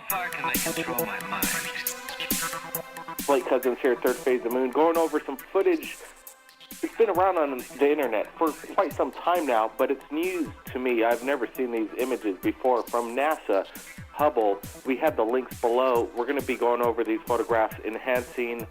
far can they control my mind? Blake Cousins here, Third Phase of the Moon, going over some footage. It's been around on the internet for quite some time now, but it's news to me. I've never seen these images before from NASA, Hubble. We have the links below. We're going to be going over these photographs, enhancing,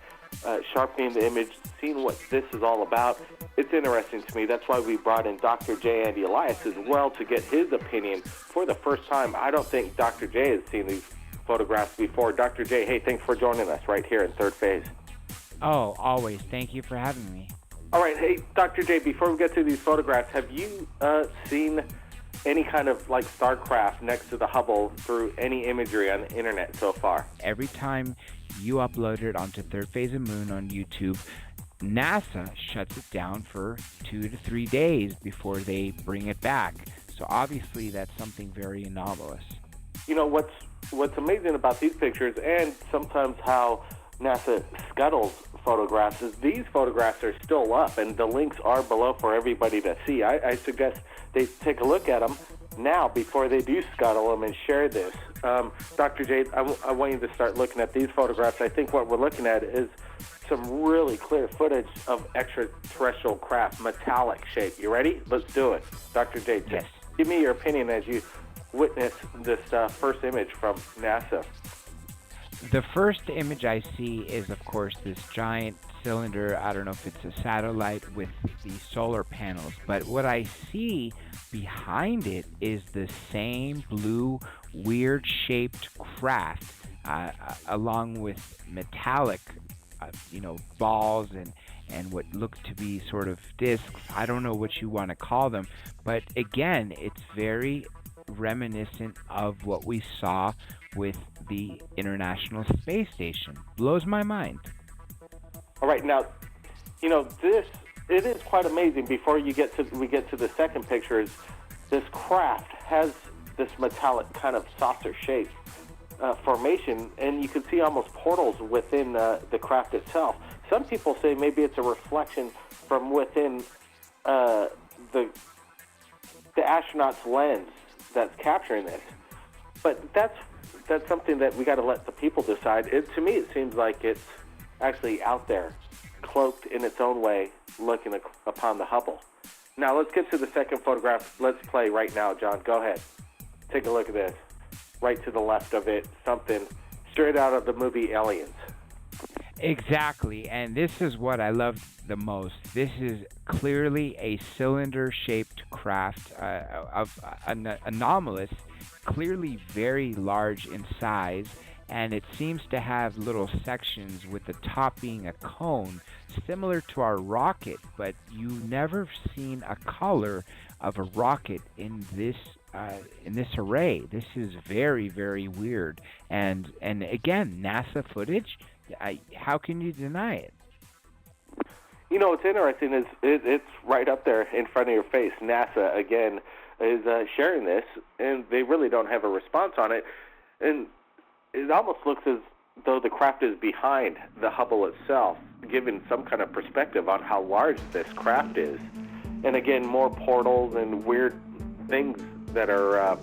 sharpening the image, seeing what this is all about. It's interesting to me. That's why we brought in Dr. J. Andy Elias as well to get his opinion for the first time. I don't think Dr. J has seen these photographs before. Dr. J, hey, thanks for joining us right here in Third Phase. Oh, always. Thank you for having me. All right, hey, Dr. J, before we get to these photographs, have you seen any kind of like starcraft next to the Hubble through any imagery on the internet so far? Every time you upload it onto Third Phase of Moon on YouTube, NASA shuts it down for 2 to 3 days before they bring it back. So obviously that's something very anomalous. You know, what's amazing about these pictures, and sometimes how NASA scuttles photographs, is these photographs are still up, and the links are below for everybody to see. I suggest they take a look at them now before they do scuttle them and share this. Dr. J, I want you to start looking at these photographs. I think what we're looking at is some really clear footage of extraterrestrial craft, metallic shape. You ready? Let's do it. Dr. J, yes. Give me your opinion as you witness this first image from NASA. The first image I see is, of course, this giant cylinder. I don't know if it's a satellite with the solar panels, but what I see behind it is the same blue, weird-shaped craft, along with metallic, balls and what look to be sort of discs. I don't know what you want to call them, but again, it's very reminiscent of what we saw with the International Space Station. Blows my mind. All right, now, it is quite amazing. Before we get to the second picture, is this craft has this metallic kind of saucer shape formation, and you can see almost portals within the craft itself. Some people say maybe it's a reflection from within the astronaut's lens that's capturing this. But that's something that we got to let the people decide. To me, it seems like it's actually out there, cloaked in its own way, looking upon the Hubble. Now, let's get to the second photograph. Let's play right now, John. Go ahead. Take a look at this. Right to the left of it, something straight out of the movie Aliens. Exactly, and this is what I love the most. This is clearly a cylinder-shaped craft of anomalous, clearly very large in size, and it seems to have little sections with the top being a cone, similar to our rocket, but you never seen a color of a rocket in this array. This is very, very weird, and again, NASA footage. How can you deny it? What's interesting is it's right up there in front of your face. NASA, again, is sharing this, and they really don't have a response on it. And it almost looks as though the craft is behind the Hubble itself, giving some kind of perspective on how large this craft is. And again, more portals and weird things that are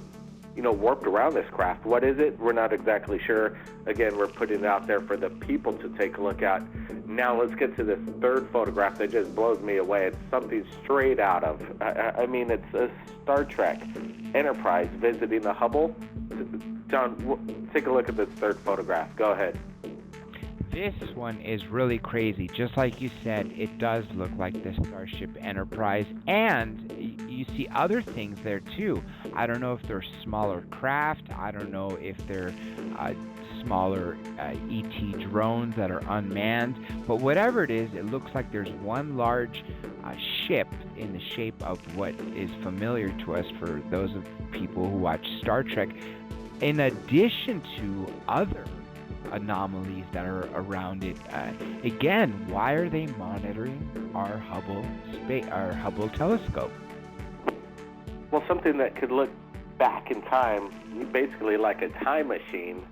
warped around this craft. What is it? We're not exactly sure. Again, we're putting it out there for the people to take a look at. Now let's get to this third photograph that just blows me away. It's something straight out of, it's a Star Trek Enterprise visiting the Hubble. John, take a look at this third photograph. Go ahead. This one is really crazy. Just like you said, it does look like the Starship Enterprise, and you see other things there too. I don't know if they're smaller craft. I don't know if they're smaller ET drones that are unmanned. But whatever it is, it looks like there's one large ship in the shape of what is familiar to us for those of people who watch Star Trek, in addition to other anomalies that are around it. Again, why are they monitoring our Hubble telescope? Well, something that could look back in time, basically like a time machine.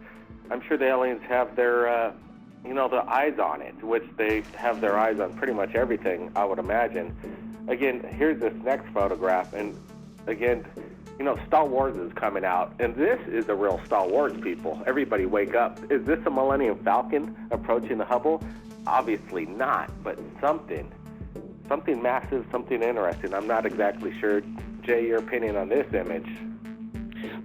I'm sure the aliens have their, their eyes on it, which they have their eyes on pretty much everything, I would imagine. Again, here's this next photograph, and again, You know, Star Wars is coming out, and this is the real Star Wars, people. Everybody wake up. Is this a Millennium Falcon approaching the Hubble? Obviously not, but something massive, something interesting. I'm not exactly sure. Jay, your opinion on this image?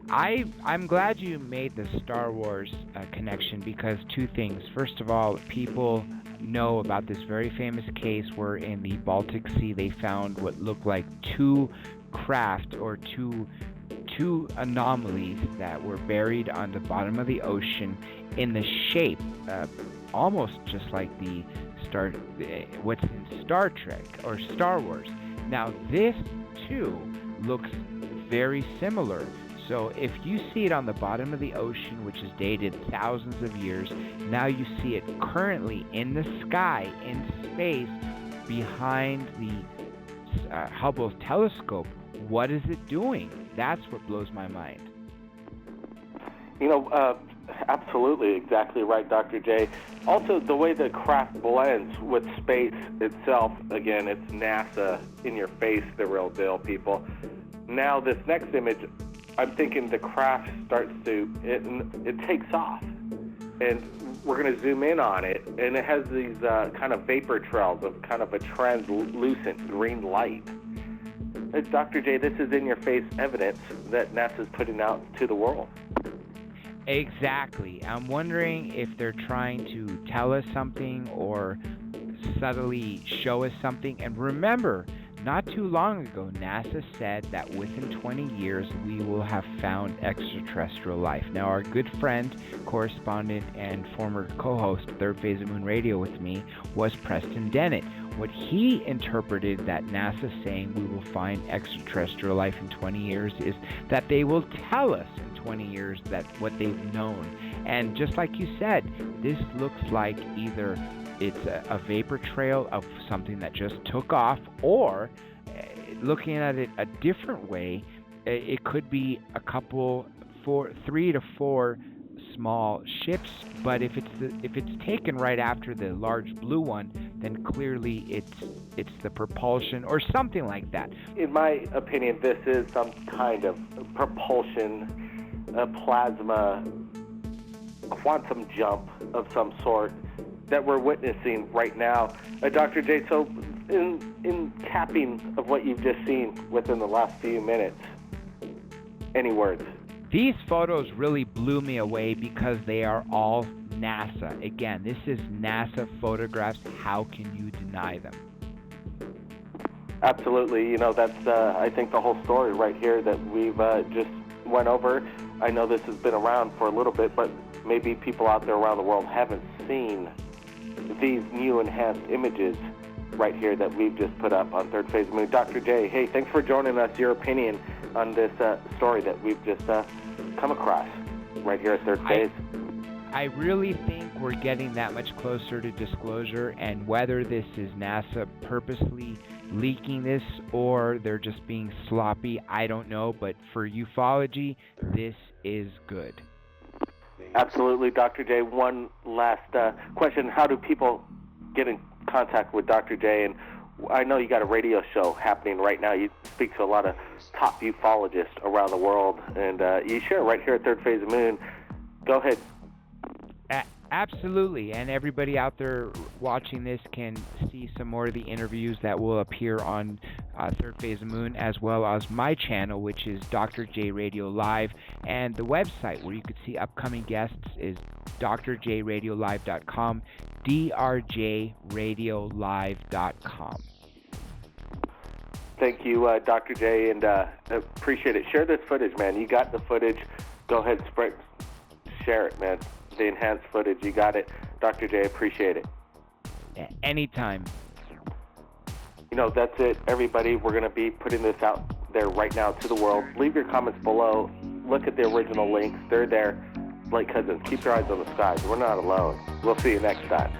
I'm glad you made the Star Wars connection, because two things. First of all, people know about this very famous case where in the Baltic Sea they found what looked like two craft or two anomalies that were buried on the bottom of the ocean in the shape almost just like the what's in Star Trek or Star Wars. Now this too looks very similar. So if you see it on the bottom of the ocean, which is dated thousands of years, now you see it currently in the sky, in space, behind the Hubble telescope. What is it doing? That's what blows my mind. You know, absolutely, exactly right, Dr. J. Also, the way the craft blends with space itself, again, it's NASA in your face, the real deal, people. Now, this next image, I'm thinking the craft starts to, it takes off, and we're going to zoom in on it, and it has these kind of vapor trails of kind of a translucent green light. Dr. J, this is in-your-face evidence that NASA's putting out to the world. Exactly. I'm wondering if they're trying to tell us something or subtly show us something. And remember, not too long ago, NASA said that within 20 years, we will have found extraterrestrial life. Now, our good friend, correspondent, and former co-host, Third Phase of Moon Radio with me, was Preston Dennett. What he interpreted that NASA saying we will find extraterrestrial life in 20 years is that they will tell us in 20 years that what they've known. And just like you said, this looks like either it's a vapor trail of something that just took off, or looking at it a different way, it could be three to four small ships. But if it's taken right after the large blue one, then clearly it's the propulsion or something like that. In my opinion, this is some kind of propulsion, a plasma, quantum jump of some sort that we're witnessing right now. Dr. J, so in capping of what you've just seen within the last few minutes, any words? These photos really blew me away because they are all NASA. Again, this is NASA photographs. How can you deny them? Absolutely. You know, that's, I think, the whole story right here that we've just went over. I know this has been around for a little bit, but maybe people out there around the world haven't seen these new enhanced images right here that we've just put up on Third Phase of Moon. Dr. J, hey, thanks for joining us, your opinion on this story that we've just come across right here at Third Phase. I really think we're getting that much closer to disclosure, and whether this is NASA purposely leaking this or they're just being sloppy, I don't know, but for ufology, this is good. Absolutely, Dr. J. One last question. How do people get in contact with Dr. J? And I know you got a radio show happening right now. You speak to a lot of top ufologists around the world, and you share right here at Third Phase of Moon. Go ahead. Absolutely, and everybody out there watching this can see some more of the interviews that will appear on Third Phase of Moon, as well as my channel, which is Dr. J Radio Live, and the website where you could see upcoming guests is drjradiolive.com, drjradiolive.com. Thank you, Dr. J, and appreciate it. Share this footage, man. You got the footage. Go ahead, share it, man. The enhanced footage, you got it. Dr. J, appreciate it. Anytime. You know, that's it, everybody. We're going to be putting this out there right now to the world. Leave your comments below. Look at the original links. They're there. Blake Cousins, keep your eyes on the skies. We're not alone. We'll see you next time.